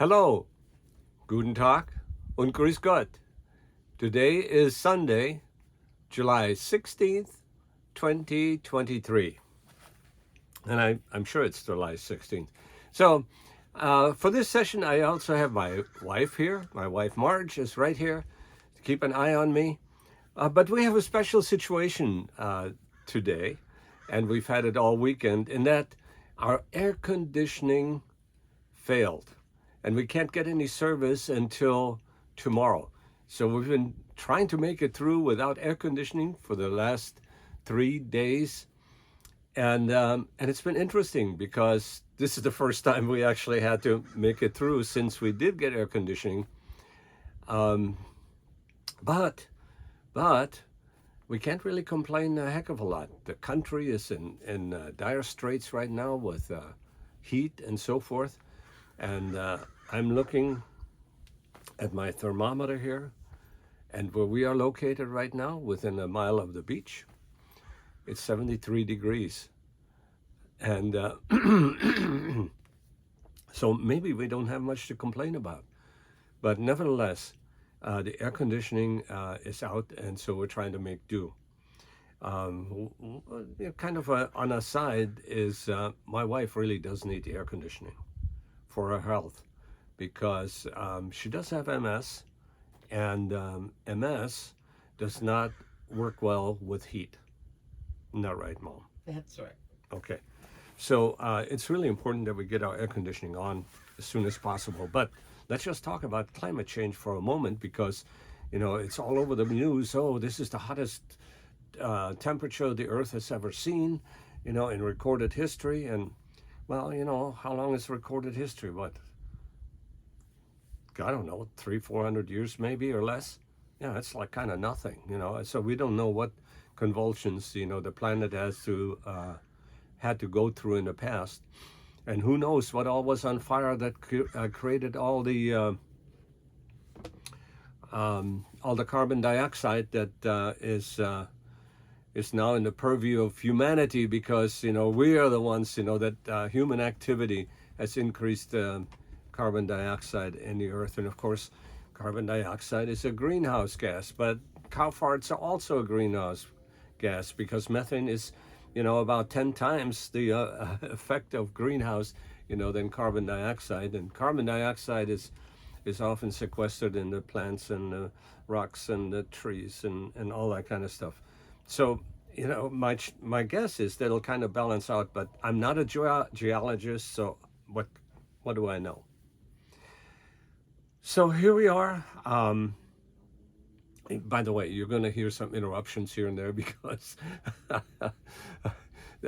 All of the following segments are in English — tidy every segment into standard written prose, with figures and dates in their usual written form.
Hello, Guten Tag und Grüß Gott. Today is Sunday, July 16th, 2023. And I'm sure it's July 16th. So for this session, I also have my wife here. My wife Marge is right here to keep an eye on me. But we have a special situation today, and we've had it all weekend, in that our air conditioning failed, and we can't get any service until tomorrow. So we've been trying to make it through without air conditioning for the last 3 days, and it's been interesting because this is the first time we actually had to make it through since we did get air conditioning. Um, but but we can't really complain a heck of a lot. The country is in dire straits right now with heat and so forth. And I'm looking at my thermometer here, and where we are located right now, within a mile of the beach, it's 73 degrees. And so maybe we don't have much to complain about. But nevertheless, the air conditioning is out, and so we're trying to make do. Kind of on a side is my wife really does need the air conditioning for her health, because she does have MS, and MS does not work well with heat. Not right, Mom? That's right. Okay. So it's really important that we get our air conditioning on as soon as possible. But let's just talk about climate change for a moment, because, it's all over the news. Oh, this is the hottest temperature the Earth has ever seen, in recorded history. And well, how long is recorded history? What? I don't know, 400 years maybe, or less. Yeah, it's like kind of nothing, So we don't know what convulsions, the planet had to go through in the past, and who knows what all was on fire that created all the carbon dioxide that is now in the purview of humanity, because we are the ones that human activity has increased carbon dioxide in the earth. And of course, carbon dioxide is a greenhouse gas, but cow farts are also a greenhouse gas, because methane is about 10 times the effect of greenhouse than carbon dioxide. And carbon dioxide is often sequestered in the plants and the rocks and the trees and all that kind of stuff. So, my guess is that it'll kind of balance out, but I'm not a geologist, so what do I know? So here we are. By the way, you're going to hear some interruptions here and there because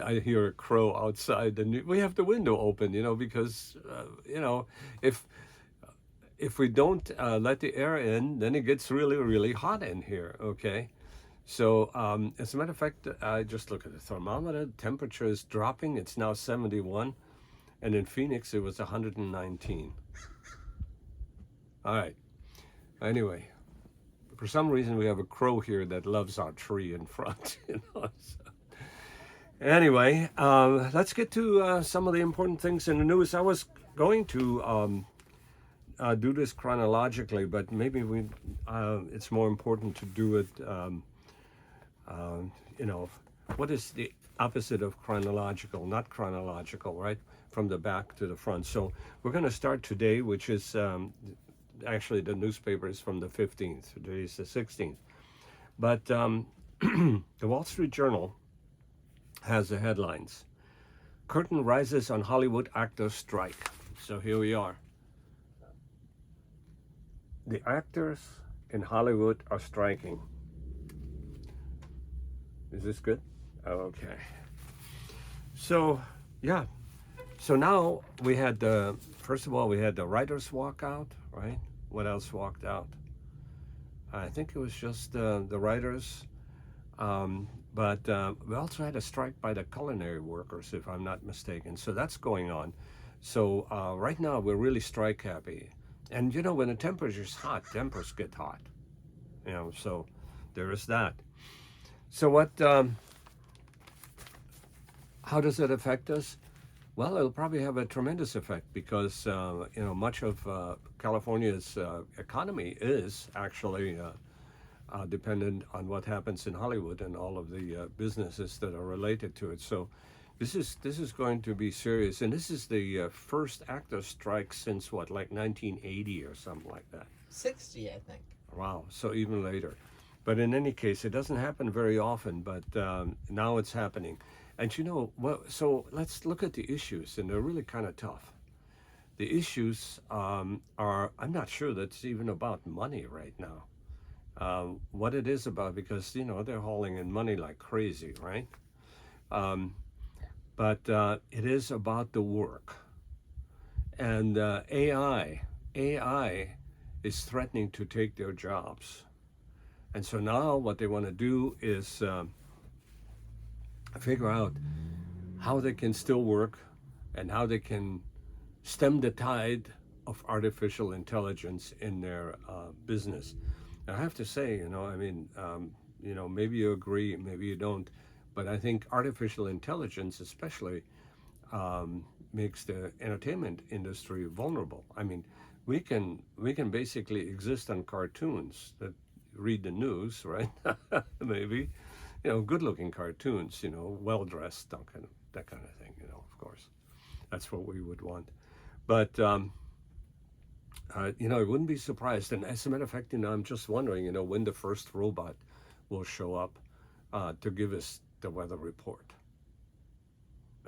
I hear a crow outside, and we have the window open, because if we don't let the air in, then it gets really, really hot in here. Okay. So, as a matter of fact, I just look at the thermometer. Temperature is dropping. It's now 71, and in Phoenix it was 119. All right. Anyway, for some reason we have a crow here that loves our tree in front. So. Anyway, let's get to some of the important things in the news. I was going to do this chronologically, but maybe it's more important to do it. What is the opposite of chronological? Not chronological, right? From the back to the front. So we're going to start today, which is actually the newspaper is from the 15th. Today is the 16th. But the Wall Street Journal has the headlines. Curtain rises on Hollywood actors strike. So here we are. The actors in Hollywood are striking. Is this good? Okay. So, yeah. So now we had first of all, we had the writers walk out, right? What else walked out? I think it was just the writers. But we also had a strike by the culinary workers, if I'm not mistaken. So that's going on. So right now we're really strike happy. And when the temperature's hot, tempers get hot. So there is that. So how does it affect us? Well, it'll probably have a tremendous effect because much of California's economy is actually dependent on what happens in Hollywood and all of the businesses that are related to it. So this is going to be serious, and this is the first actor strike since what, like 1980 or something like that. 60, I think. Wow, so even later. But in any case, it doesn't happen very often, but now it's happening. And well, so let's look at the issues, and they're really kind of tough. The issues are, I'm not sure that's even about money right now. What it is about, because, they're hauling in money like crazy, right? Um, but it is about the work. And AI is threatening to take their jobs. And so now what they want to do is figure out how they can still work and how they can stem the tide of artificial intelligence in their business. And I have to say, maybe you agree, maybe you don't, but I think artificial intelligence, especially, makes the entertainment industry vulnerable. I mean, we can basically exist on cartoons that read the news, right? Maybe, good-looking cartoons, well-dressed, that kind of thing. Of course, that's what we would want. But I wouldn't be surprised. And as a matter of fact, I'm just wondering, when the first robot will show up to give us the weather report.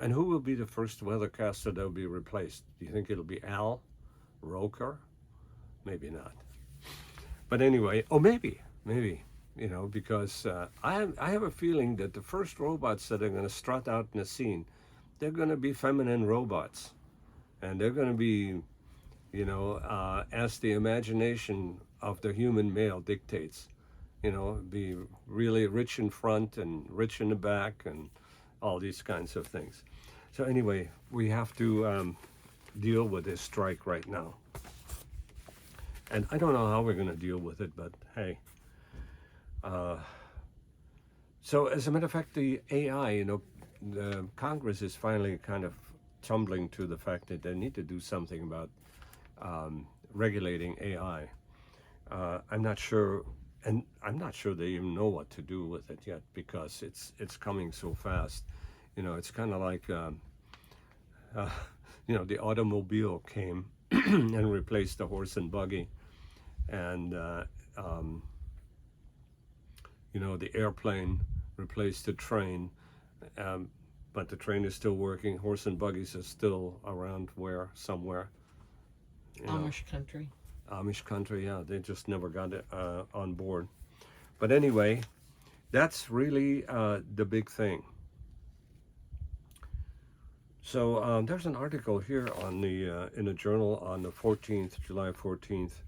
And who will be the first weathercaster that will be replaced? Do you think it'll be Al Roker? Maybe not. But anyway, maybe, because I have a feeling that the first robots that are going to strut out in the scene, they're going to be feminine robots, and they're going to be, as the imagination of the human male dictates, be really rich in front and rich in the back and all these kinds of things. So anyway, we have to deal with this strike right now. And I don't know how we're going to deal with it, but hey. So as a matter of fact, the AI, the Congress is finally kind of tumbling to the fact that they need to do something about regulating AI. I'm not sure, and I'm not sure they even know what to do with it yet because it's coming so fast. It's kind of like the automobile came and replaced the horse and buggy, and the airplane replaced the train, but the train is still working. Horse and buggies are still around somewhere. Amish country. Amish country, yeah, they just never got it on board. But anyway, that's really the big thing. So there's an article here on the in a journal on the 14th, July 14th.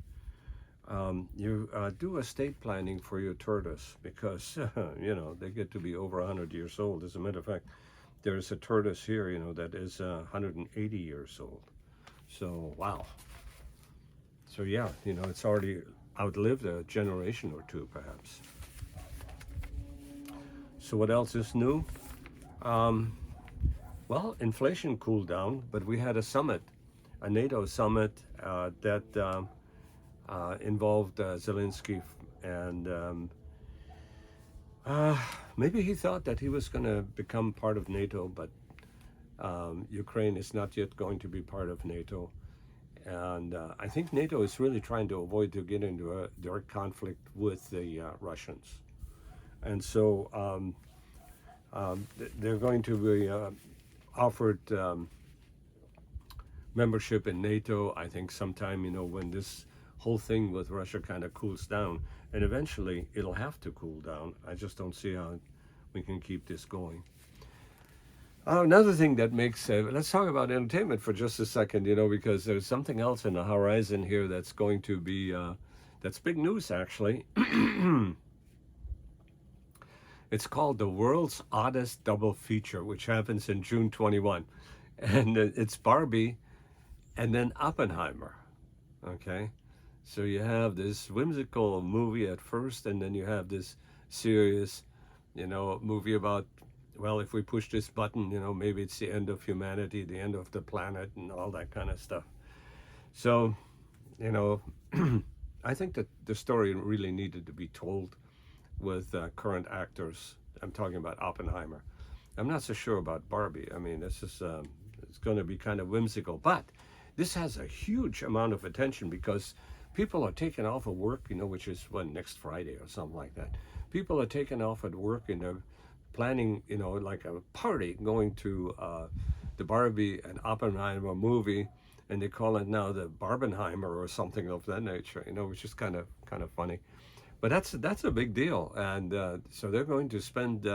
You do estate planning for your tortoise because they get to be over 100 years old. As a matter of fact, there's a tortoise here, that is 180 years old. So wow. So yeah, it's already outlived a generation or two, perhaps. So what else is new? Well, inflation cooled down, but we had a summit, a NATO summit that involved Zelensky, and maybe he thought that he was going to become part of NATO, but Ukraine is not yet going to be part of NATO. And I think NATO is really trying to avoid to get into a direct conflict with the Russians. And so they're going to be offered membership in NATO, I think sometime, when this whole thing with Russia kind of cools down. And eventually it'll have to cool down. I just don't see how we can keep this going. Another thing that makes, let's talk about entertainment for just a second, because there's something else in the horizon here that's going to be, that's big news actually. It's called The World's Oddest Double Feature, which happens in June 21. And it's Barbie and then Oppenheimer, okay? So you have this whimsical movie at first, and then you have this serious, movie about well, if we push this button, maybe it's the end of humanity, the end of the planet, and all that kind of stuff. So, you know, I think that the story really needed to be told with current actors. I'm talking about Oppenheimer. I'm not so sure about Barbie. I mean, this is it's going to be kind of whimsical, but this has a huge amount of attention because people are taking off of work, which is next Friday or something like that. People are taking off at work and they're planning, like a party, going to the Barbie and Oppenheimer movie, and they call it now the Barbenheimer or something of that nature, which is kind of funny. But that's a big deal, and so they're going to spend,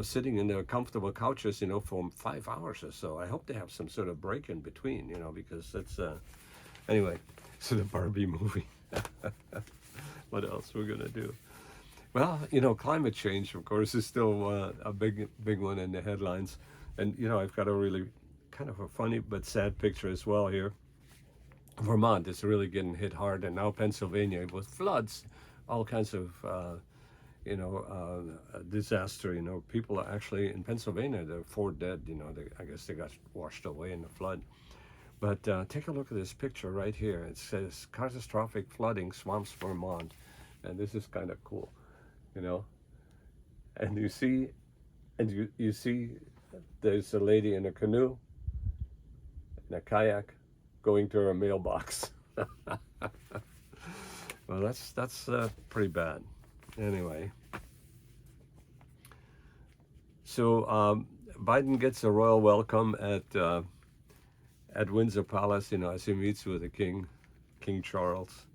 sitting in their comfortable couches, for 5 hours or so. I hope they have some sort of break in between, because that's anyway. So the Barbie movie. What else we're gonna do? Well, climate change, of course, is still a big one in the headlines, and I've got a really kind of a funny but sad picture as well here. Vermont is really getting hit hard, and now Pennsylvania with floods, all kinds of disaster. People are actually in Pennsylvania. There are 4 dead. I guess they got washed away in the flood. But take a look at this picture right here. It says catastrophic flooding swamps Vermont, and this is kind of cool, And you see, there's a lady in a canoe, in a kayak, going to her mailbox. Well, that's pretty bad. Anyway, so Biden gets a royal welcome at Windsor Palace, as he meets with the King Charles.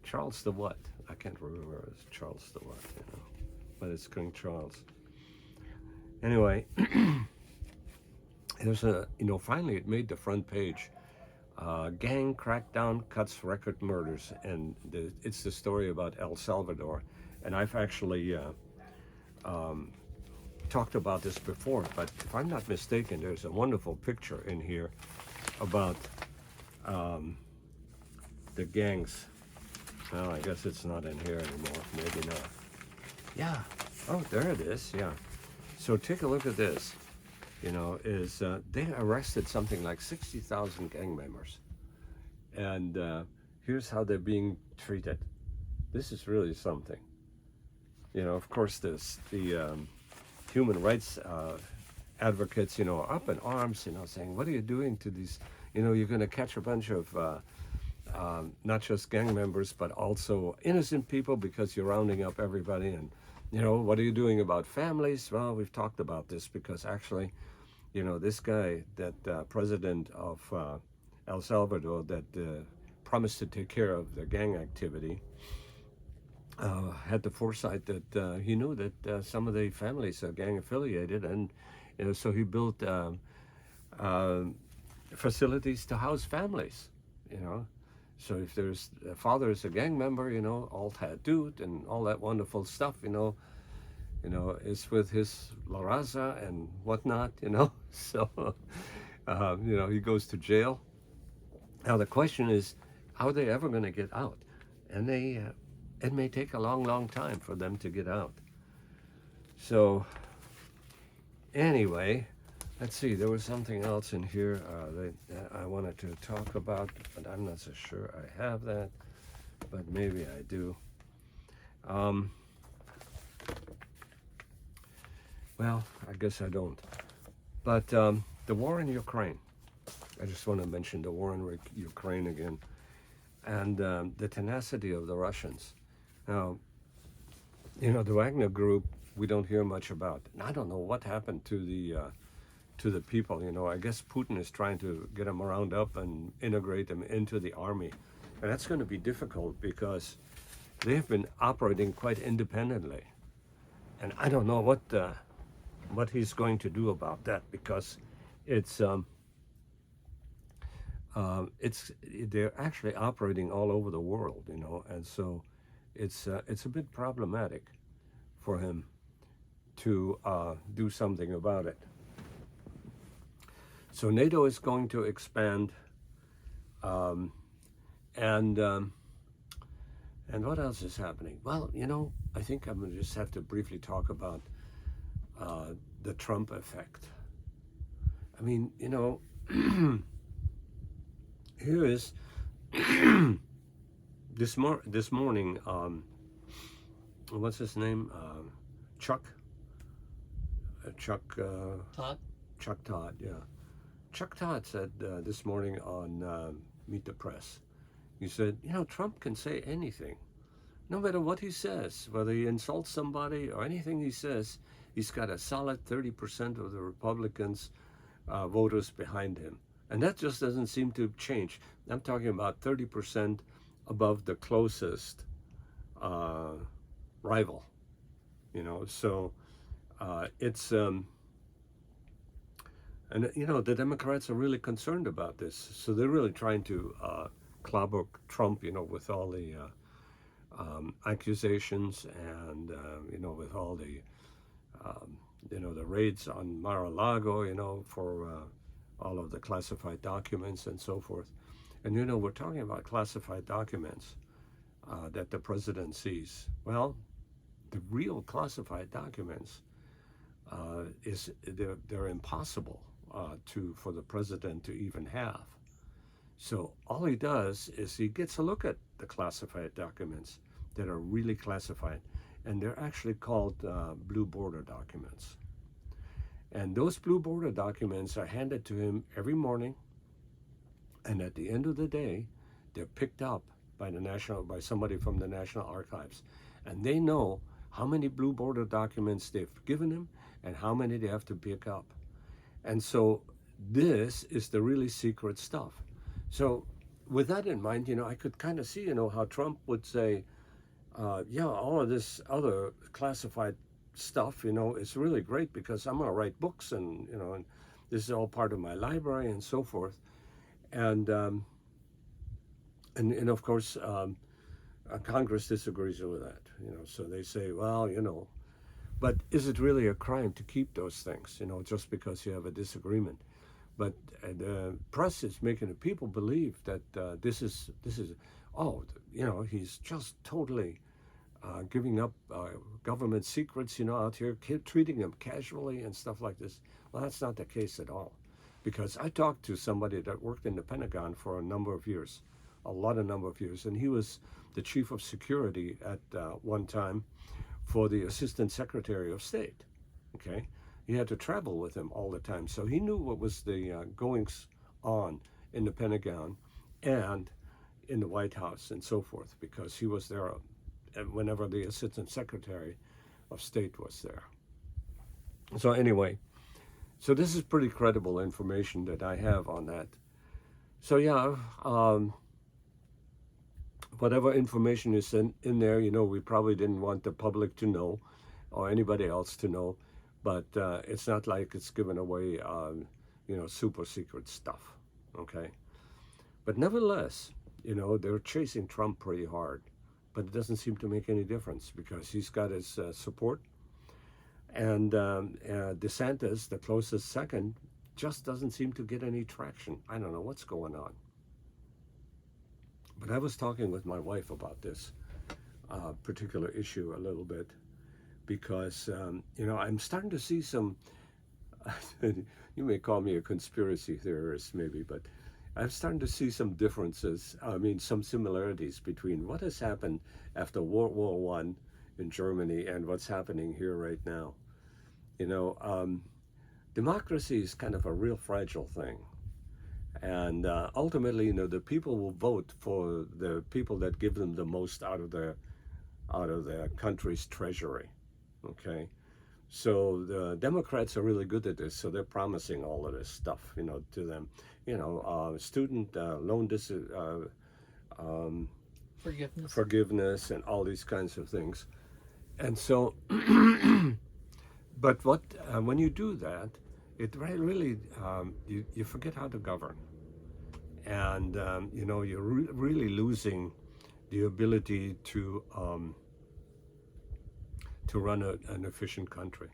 Charles the what? I can't remember. It's Charles the what, but it's King Charles. Anyway, there's finally it made the front page. Gang crackdown cuts record murders, and it's the story about El Salvador. And I've actually talked about this before, but if I'm not mistaken, there's a wonderful picture in here about the gangs. Well, I guess it's not in here anymore. Maybe not. Yeah. Oh, there it is. Yeah. So take a look at this. They arrested something like 60,000 gang members. And here's how they're being treated. This is really something. Of course, the human rights advocates, are up in arms, saying, what are you doing to these, you're going to catch a bunch of not just gang members, but also innocent people because you're rounding up everybody. And, what are you doing about families? Well, we've talked about this because actually, this guy, that president of El Salvador that promised to take care of the gang activity, had the foresight that he knew that some of the families are gang affiliated, and so he built facilities to house families. So if there's a father is a gang member, all tattooed and all that wonderful stuff, is with his La Raza and whatnot, So, he goes to jail. Now the question is, how are they ever going to get out? And it may take a long, long time for them to get out. So, anyway, let's see. There was something else in here that I wanted to talk about, but I'm not so sure I have that. But maybe I do. Well, I guess I don't. But the war in Ukraine. I just want to mention the war in Ukraine again. And the tenacity of the Russians. Now, the Wagner Group, we don't hear much about. And I don't know what happened to the people. I guess Putin is trying to get them round up and integrate them into the army. And that's going to be difficult because they've been operating quite independently. And I don't know what he's going to do about that, because they're actually operating all over the world, and so it's a bit problematic for him to do something about it. So NATO is going to expand, and what else is happening? Well, I think I'm going to just have to briefly talk about the Trump effect. I mean, here is this morning. What's his name? Chuck. Chuck. Todd? Chuck Todd. Yeah. Chuck Todd said this morning on Meet the Press. He said, Trump can say anything, no matter what he says, whether he insults somebody or anything he says. He's got a solid 30% of the Republicans voters behind him. And that just doesn't seem to change. I'm talking about 30% above the closest rival, So it's, and the Democrats are really concerned about this. So they're really trying to clobber Trump, with all the accusations and, with all the, the raids on Mar-a-Lago, for all of the classified documents and so forth. And, we're talking about classified documents that the president sees. Well, the real classified documents they're impossible for the president to even have. So all he does is he gets a look at the classified documents that are really classified, and they're actually called blue border documents. And those blue border documents are handed to him every morning, and at the end of the day, they're picked up by somebody from the National Archives, and they know how many blue border documents they've given him and how many they have to pick up. And so this is the really secret stuff. So with that in mind, I could kind of see, how Trump would say, all of this other classified stuff, is really great because I'm going to write books and, and this is all part of my library and so forth. And of course, Congress disagrees with that, so they say, well, but is it really a crime to keep those things, just because you have a disagreement? But the press is making the people believe that this is he's just totally giving up government secrets, out here, treating them casually and stuff like this. Well, that's not the case at all, because I talked to somebody that worked in the Pentagon for a number of years, and he was the chief of security at one time for the Assistant Secretary of State. Okay, he had to travel with him all the time, so he knew what was the goings on in the Pentagon and in the White House and so forth, because he was there whenever the Assistant Secretary of State was there. So anyway, so this is pretty credible information that I have on that. So yeah, whatever information is in there, we probably didn't want the public to know or anybody else to know, but it's not like it's given away, super secret stuff, okay? But nevertheless, they're chasing Trump pretty hard, but it doesn't seem to make any difference because he's got his support. And DeSantis, the closest second, just doesn't seem to get any traction. I don't know what's going on. But I was talking with my wife about this particular issue a little bit because, I'm starting to see some, you may call me a conspiracy theorist maybe, but I'm starting to see some differences, some similarities between what has happened after World War I in Germany and what's happening here right now. Democracy is kind of a real fragile thing. And ultimately, the people will vote for the people that give them the most out of their country's treasury. Okay, so the Democrats are really good at this. So they're promising all of this stuff, to them. Student loan forgiveness and all these kinds of things. And so, but when you do that, it really you forget how to govern, and you're really losing the ability to run an efficient country.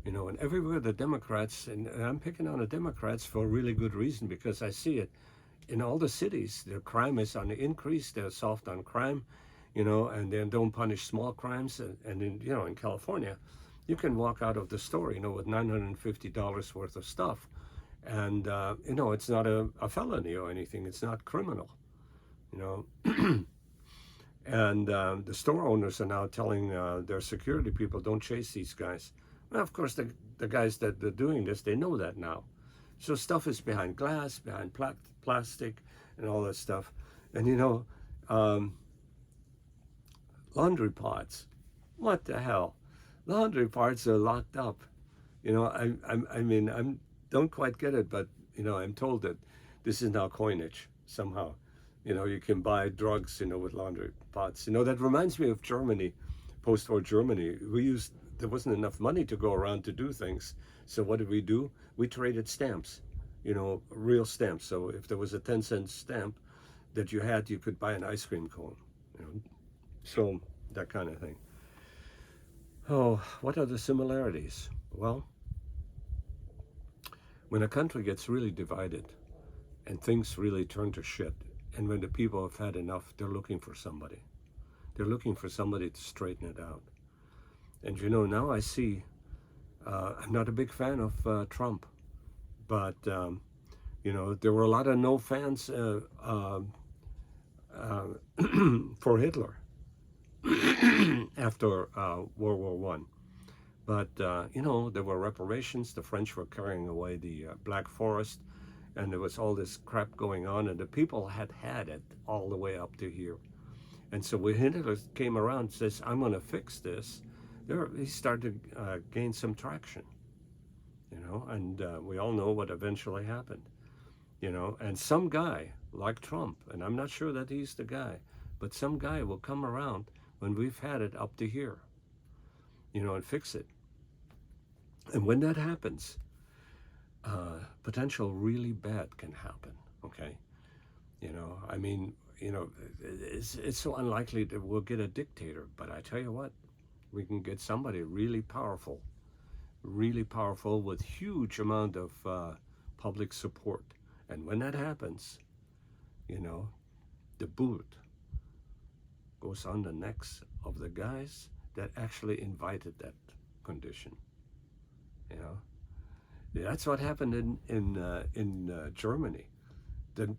And everywhere the Democrats, and I'm picking on the Democrats for a really good reason, because I see it in all the cities. The crime is on the increase. They're soft on crime, and they don't punish small crimes. And in California, You can walk out of the store, with $950 worth of stuff, and it's not a felony or anything. It's not criminal, you know. And the store owners are now telling their security people, don't chase these guys. Well, of course, the guys that are doing this, they know that now. So stuff is behind glass, behind plastic, and all that stuff. And um, laundry pots. What the hell? Laundry pots are locked up. I don't quite get it, but I'm told that this is now coinage somehow. You can buy drugs, with laundry pots. That reminds me of Germany, post-war Germany. There wasn't enough money to go around to do things. So what did we do? We traded stamps, real stamps. So if there was a 10-cent stamp that you had, you could buy an ice cream cone, So that kind of thing. Oh, what are the similarities? Well, when a country gets really divided and things really turn to shit, and when the people have had enough, they're looking for somebody. They're looking for somebody to straighten it out. And now I see, I'm not a big fan of Trump, but, there were a lot of no fans for Hitler after World War One. But, there were reparations. The French were carrying away the Black Forest, and there was all this crap going on, and the people had it all the way up to here. And so when Hitler came around and says, I'm going to fix this, he started to gain some traction, and we all know what eventually happened, and some guy like Trump, and I'm not sure that he's the guy, but some guy will come around when we've had it up to here, and fix it. And when that happens, potential really bad can happen, okay? It's so unlikely that we'll get a dictator, but I tell you what, we can get somebody really powerful with huge amount of public support. And when that happens, the boot goes on the necks of the guys that actually invited that condition. That's what happened in Germany. The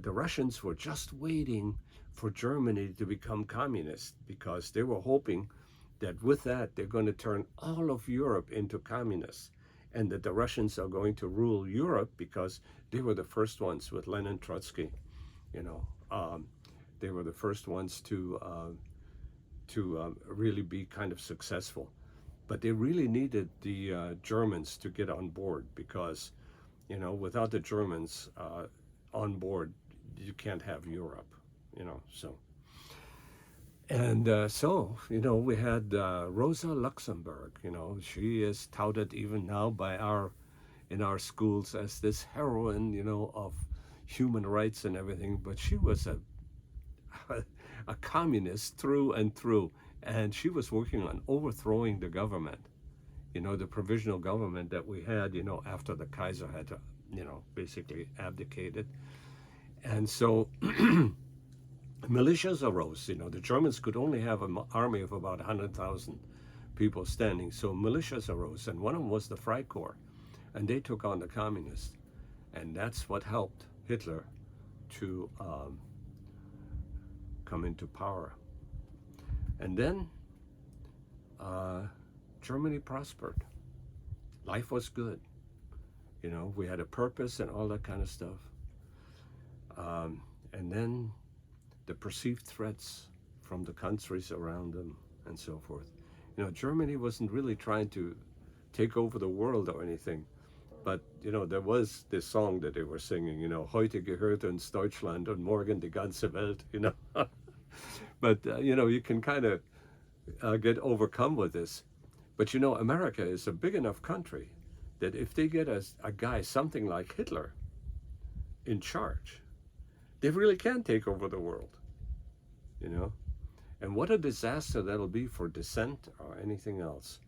Russians were just waiting for Germany to become communist because they were hoping that with that they're going to turn all of Europe into communists, and that the Russians are going to rule Europe because they were the first ones with Lenin, Trotsky. They were the first ones to really be kind of successful. But they really needed the Germans to get on board because, without the Germans on board, you can't have Europe, so. And we had Rosa Luxemburg, she is touted even now in our schools as this heroine, of human rights and everything, but she was a communist through and through. And she was working on overthrowing the government, the provisional government that we had, after the Kaiser had, basically abdicated. And so militias arose. The Germans could only have an army of about 100,000 people standing. So militias arose, and one of them was the Freikorps, and they took on the communists. And that's what helped Hitler to come into power. And then Germany prospered. Life was good. We had a purpose and all that kind of stuff. And then the perceived threats from the countries around them and so forth. Germany wasn't really trying to take over the world or anything. But, there was this song that they were singing, Heute gehört uns Deutschland und morgen die ganze Welt, But, you can kind of get overcome with this. But, America is a big enough country that if they get a guy, something like Hitler, in charge, they really can take over the world, And what a disaster that'll be for dissent or anything else,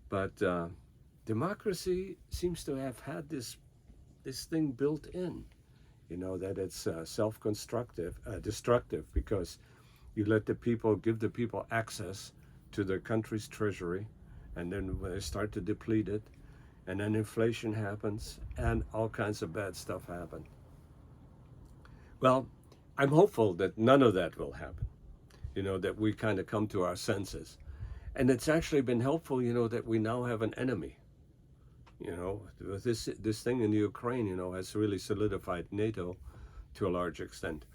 But democracy seems to have had this thing built in, that it's destructive, because you give the people access to their country's treasury, and then when they start to deplete it, and then inflation happens, and all kinds of bad stuff happen. Well, I'm hopeful that none of that will happen. That we kind of come to our senses. And it's actually been helpful, that we now have an enemy. With this thing in the Ukraine, has really solidified NATO to a large extent.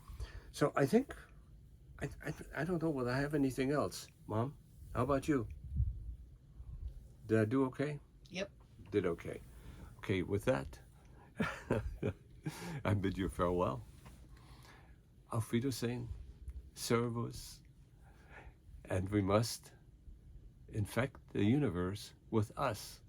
So I think, I don't know whether I have anything else. Mom, how about you? Did I do okay? Yep. Did okay. Okay, with that, I bid you farewell. Auf Wiedersehen. Servus. And we must infect the universe with us.